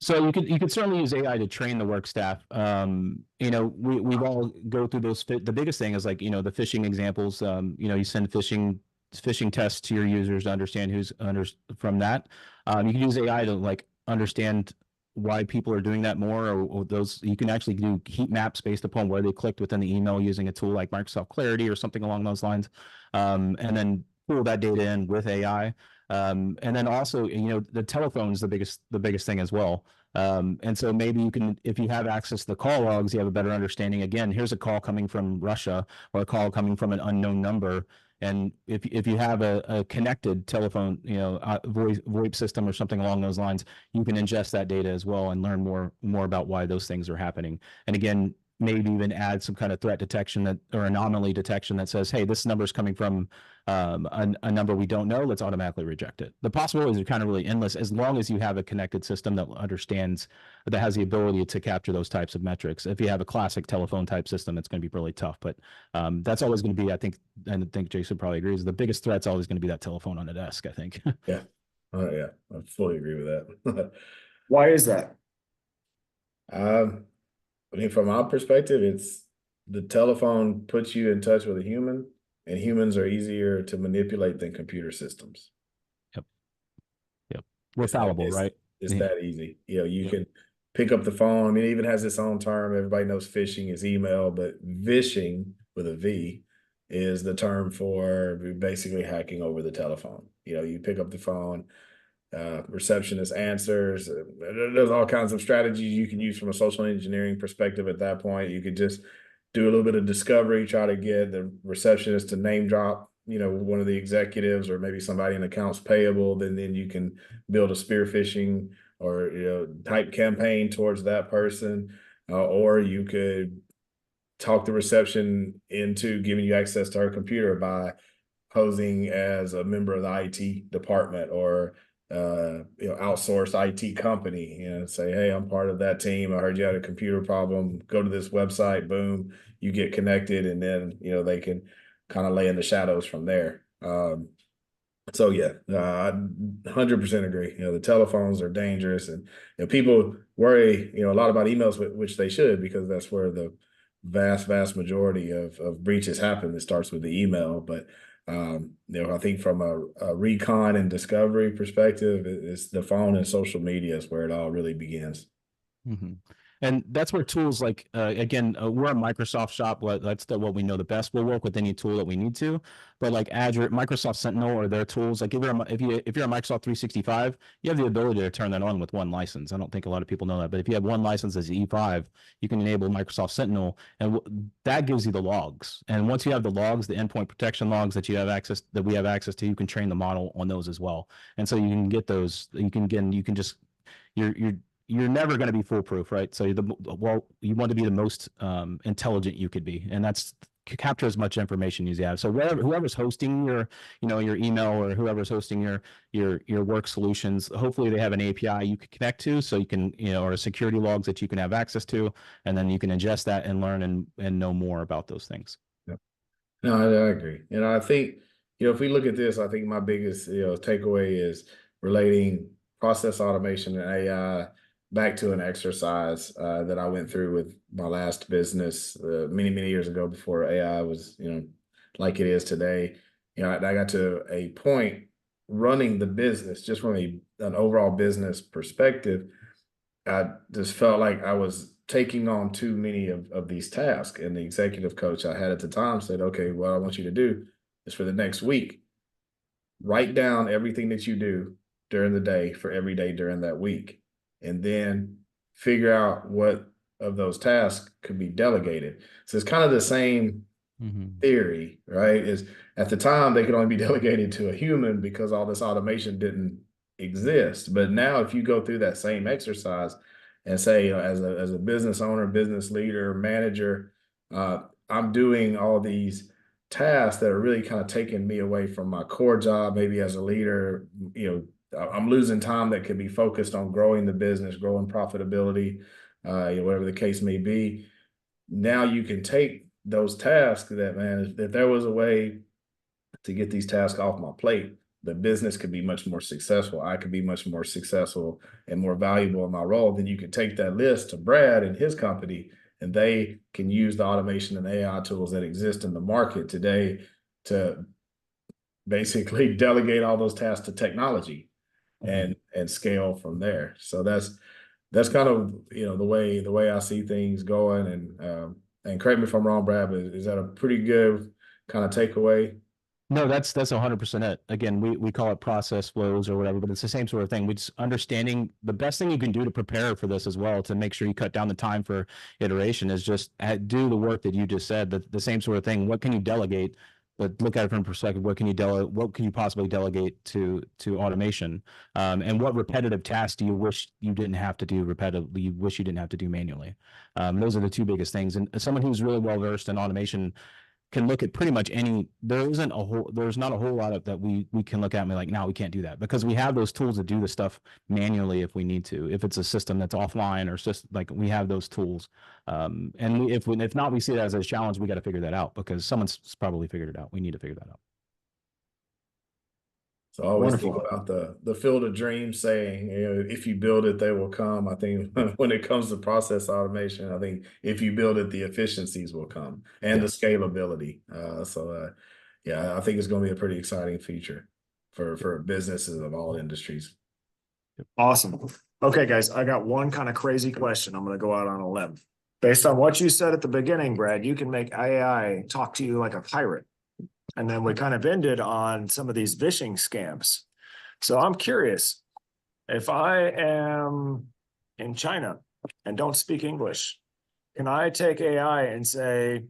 So you could certainly use AI to train the work staff. We've all go through those. The biggest thing is like the phishing examples. You send phishing tests to your users to understand who's under from that. You can use AI to like understand why people are doing that more, or those you can actually do heat maps based upon where they clicked within the email using a tool like Microsoft Clarity or something along those lines, and then pull that data in with AI. And then also, the telephone is the biggest thing as well. And so maybe you can, if you have access to the call logs, you have a better understanding. Again, here's a call coming from Russia or a call coming from an unknown number. And if you have a connected telephone, voice VoIP system or something along those lines, you can ingest that data as well and learn more about why those things are happening. And again, maybe even add some kind of threat detection that or anomaly detection that says, hey, this number is coming from a number we don't know. Let's automatically reject it. The possibilities are kind of really endless as long as you have a connected system that understands, that has the ability to capture those types of metrics. If you have a classic telephone type system, it's going to be really tough. But that's always going to be, I think Jason probably agrees, the biggest threat's always going to be that telephone on the desk, I think. Yeah. Yeah, I fully agree with that. Why is that? I mean, from my perspective, it's the telephone puts you in touch with a human, and humans are easier to manipulate than computer systems. Yep. We're fallible, right? It's that easy. You can pick up the phone. I mean, it even has its own term. Everybody knows phishing is email, but vishing with a V is the term for basically hacking over the telephone. You pick up the phone, receptionist answers. There's all kinds of strategies you can use from a social engineering perspective at that point. You could just do a little bit of discovery, try to get the receptionist to name drop, one of the executives or maybe somebody in accounts payable. Then you can build a spear phishing or, type campaign towards that person. Or you could talk the reception into giving you access to her computer by posing as a member of the IT department or outsourced IT company, say, hey, I'm part of that team. I heard you had a computer problem. Go to this website, boom, you get connected, and then, they can kind of lay in the shadows from there. So yeah, I 100% agree. The telephones are dangerous, and people worry, a lot about emails, which they should, because that's where the vast majority of breaches happen. It starts with the email, but I think from a recon and discovery perspective, it's the phone and social media is where it all really begins. Mm-hmm. And that's where tools like, again, we're a Microsoft shop. That's what we know the best. We'll work with any tool that we need to, but like Azure, Microsoft Sentinel or their tools, like if you're a Microsoft 365, you have the ability to turn that on with one license. I don't think a lot of people know that, but if you have one license as E5, you can enable Microsoft Sentinel, and that gives you the logs. And once you have the logs, the endpoint protection logs that we have access to, you can train the model on those as well. And so you can get those, you're never going to be foolproof, right? So you want to be the most intelligent you could be, and that's capture as much information as you have. So whoever's hosting your email or whoever's hosting your work solutions, hopefully they have an API you can connect to, so you can or security logs that you can have access to, and then you can ingest that and learn and know more about those things. Yep. No, I agree, and I think if we look at this, I think my biggest takeaway is relating process automation and AI back to an exercise that I went through with my last business many years ago, before AI was like it is today. I got to a point running the business just from an overall business perspective. I just felt like I was taking on too many of these tasks, and the executive coach I had at the time said, okay, what I want you to do is, for the next week, write down everything that you do during the day for every day during that week, and then figure out what of those tasks could be delegated. So it's kind of the same theory, right? Is at the time they could only be delegated to a human because all this automation didn't exist. But now if you go through that same exercise and say, as a business owner, business leader, manager, I'm doing all these tasks that are really kind of taking me away from my core job, maybe as a leader, I'm losing time that could be focused on growing the business, growing profitability, whatever the case may be. Now you can take those tasks that, man, if there was a way to get these tasks off my plate, the business could be much more successful. I could be much more successful and more valuable in my role. Then you could take that list to Brad and his company, and they can use the automation and AI tools that exist in the market today to basically delegate all those tasks to technology and scale from there. So that's kind of, you know, the way I see things going. And correct me if I'm wrong, Brad, but is that a pretty good kind of takeaway? No, that's 100% it. Again, we call it process flows or whatever, but it's the same sort of thing. We just understanding the best thing you can do to prepare for this as well, to make sure you cut down the time for iteration, is just do the work that you just said. The same sort of thing. What can you delegate? But look at it from perspective. What can you what can you possibly delegate to automation? And what repetitive tasks do you wish you didn't have to do repetitively? You wish you didn't have to do manually. Those are the two biggest things. And someone who's really well versed in automation can look at pretty much any. There's not a whole lot of that we can look at and be like, no, we can't do that, because we have those tools to do the stuff manually if we need to. If it's a system that's offline, or just like, we have those tools. And if not, we see that as a challenge. We got to figure that out, because someone's probably figured it out. We need to figure that out. So I always Wonderful. think about the Field of Dreams saying, you know, if you build it, they will come. I think when it comes to process automation, I think if you build it, the efficiencies will come, and the scalability. Yeah, I think it's going to be a pretty exciting future for businesses of all industries. Awesome. Okay, guys, I got one kind of crazy question. I'm going to go out on a limb. Based on what you said at the beginning, Brad, you can make AI talk to you like a pirate. And then we kind of ended on some of these phishing scams. So I'm curious, if I am in China and don't speak English, can I take AI and say,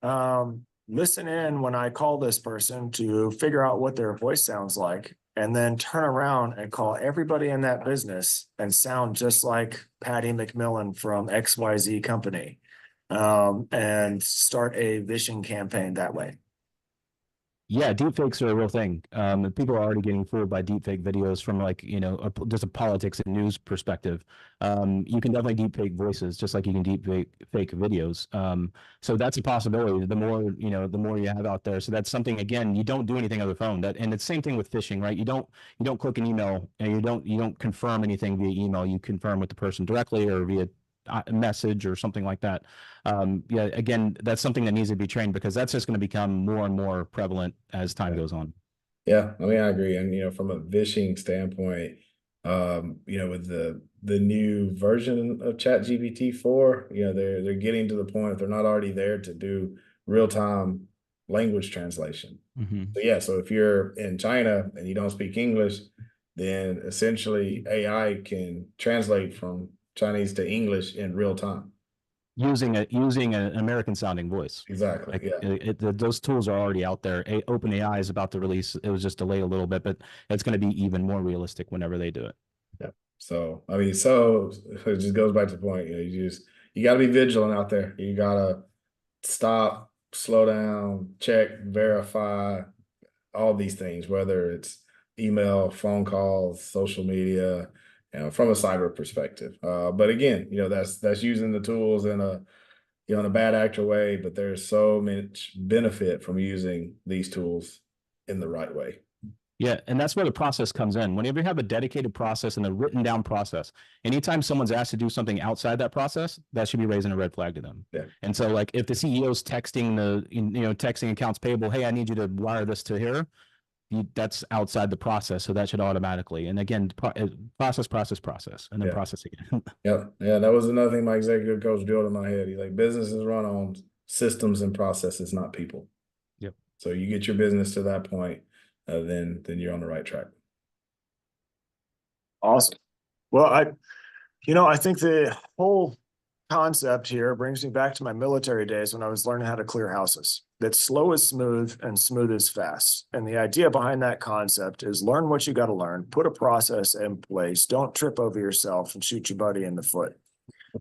listen in when I call this person to figure out what their voice sounds like, and then turn around and call everybody in that business and sound just like Patty McMillan from XYZ company, and start a phishing campaign that way? Yeah, deepfakes are a real thing. People are already getting fooled by deepfake videos from, like, just a politics and news perspective. You can definitely deepfake voices, just like you can deepfake videos. So that's a possibility. The more you have out there. So that's something, again, you don't do anything on the phone. And it's the same thing with phishing, right? You don't click an email, and you don't confirm anything via email. You confirm with the person directly, or via a message or something like that. Yeah, again, that's something that needs to be trained, because that's just going to become more and more prevalent as time goes on. Yeah, I mean, I agree. And, from a phishing standpoint, with the new version of ChatGPT 4, they're getting to the point, if they're not already there, to do real-time language translation. So if you're in China and you don't speak English, then essentially AI can translate from Chinese to English in real time, using an American sounding voice. Exactly. Like, those tools are already out there. OpenAI is about to release. It was just delayed a little bit, but it's going to be even more realistic whenever they do it. Yeah. So I mean, it just goes back to the point. You got to be vigilant out there. You got to stop, slow down, check, verify, all these things, whether it's email, phone calls, social media, from a cyber perspective. But again, that's using the tools in a bad actor way, but there's so much benefit from using these tools in the right way. Yeah, and that's where the process comes in. Whenever you have a dedicated process and a written down process, anytime someone's asked to do something outside that process, that should be raising a red flag to them. Yeah. And so, like, if the CEO's texting texting accounts payable, hey, I need you to wire this to here, that's outside the process, so that should automatically. And again, process, and then process again. Yeah, that was another thing my executive coach drilled in my head. He's like, businesses run on systems and processes, not people. Yep. So you get your business to that point, then you're on the right track. Awesome. Well, I think the whole concept here brings me back to my military days when I was learning how to clear houses. That slow is smooth and smooth is fast. And the idea behind that concept is learn what you got to learn, put a process in place, don't trip over yourself and shoot your buddy in the foot.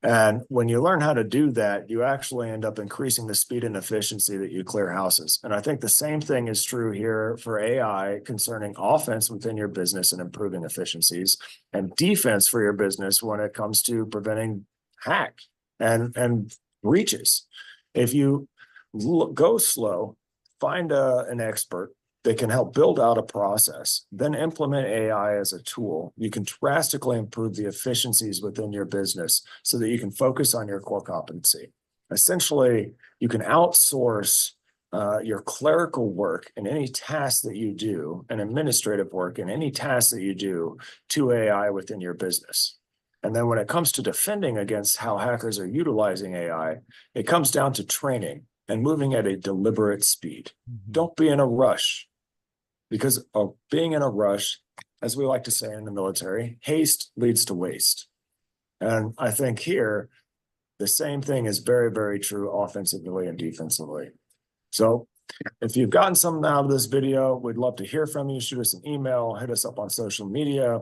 And when you learn how to do that, you actually end up increasing the speed and efficiency that you clear houses. And I think the same thing is true here for AI concerning offense within your business and improving efficiencies, and defense for your business when it comes to preventing hack and breaches. If you go slow, find an expert, They can help build out a process, then implement AI as a tool. You can drastically improve the efficiencies within your business so that you can focus on your core competency. Essentially, you can outsource your clerical work and any task that you do, and administrative work and any task that you do to AI within your business. And then when it comes to defending against how hackers are utilizing AI, it comes down to training and moving at a deliberate speed. Don't be in a rush, because of being in a rush, as we like to say in the military, haste leads to waste. And I think here, the same thing is very, very true offensively and defensively. So if you've gotten something out of this video, we'd love to hear from you. Shoot us an email, hit us up on social media,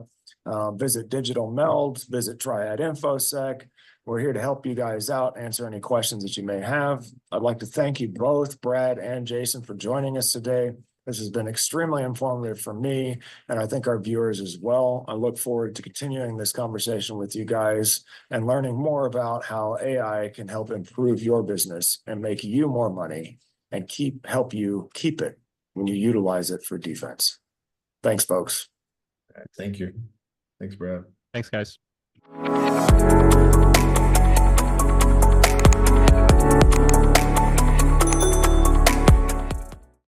visit Digital Meld, visit Triad InfoSec. We're here to help you guys out, answer any questions that you may have. I'd like to thank you both, Brad and Jason, for joining us today. This has been extremely informative for me, and I think our viewers as well. I look forward to continuing this conversation with you guys and learning more about how AI can help improve your business and make you more money and help you keep it when you utilize it for defense. Thanks, folks. Thank you. Thanks, Brad. Thanks, guys.